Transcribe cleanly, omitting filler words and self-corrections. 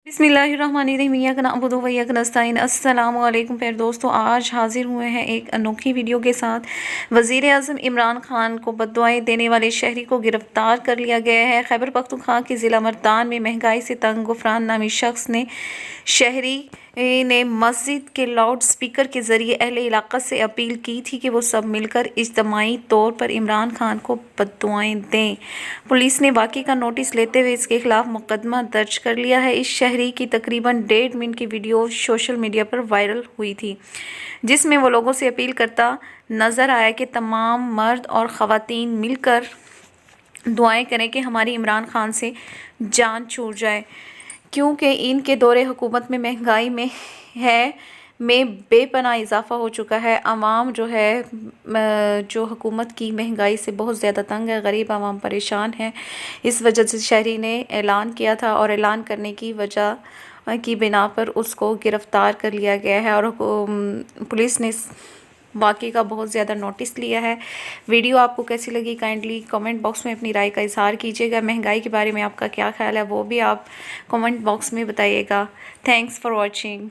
बिस्मिल्लाहिर्रहमानिर्रहीम इय्याका नअबुदु व इय्याका नस्तईन। अस्सलामु अलैकुम प्यारे दोस्तों, आज हाजिर हुए हैं एक अनोखी वीडियो के साथ। वज़ीर आज़म इमरान खान को बद्दुआएं देने वाले शहरी को गिरफ्तार कर लिया गया है। खैबर पख्तूनख्वा के ज़िला मर्दान में महंगाई से तंग गुफरान नामी शख्स ने शहरी ने मस्जिद के लाउड स्पीकर के ज़रिए अहले इलाक़ा से अपील की थी कि वो सब मिलकर इज्तिमाई तौर पर इमरान खान को बद्दुआएं दें। पुलिस ने वाक़ई का नोटिस लेते हुए इसके खिलाफ मुकदमा दर्ज कर लिया है। इस शहरी की तकरीबन 1.5 मिनट की वीडियो सोशल मीडिया पर वायरल हुई थी, जिसमें वो लोगों से अपील करता नज़र आया कि तमाम मर्द और ख़वातीन मिलकर दुआएं करें कि हमारी इमरान खान से जान छूट जाए, क्योंकि इनके दौरे हुकूमत में महंगाई में बेपनाह इजाफ़ा हो चुका है। आवाम जो है जो हुकूमत की महंगाई से बहुत ज़्यादा तंग है, गरीब आवाम परेशान है। इस वजह से शहरी ने ऐलान किया था और ऐलान करने की वजह की बिना पर उसको गिरफ़्तार कर लिया गया है और पुलिस ने वाक़ई का बहुत ज़्यादा नोटिस लिया है। वीडियो आपको कैसी लगी काइंडली कमेंट बॉक्स में अपनी राय का इज़हार कीजिएगा। महंगाई के बारे में आपका क्या ख्याल है वो भी आप कमेंट बॉक्स में बताइएगा। Thanks for watching.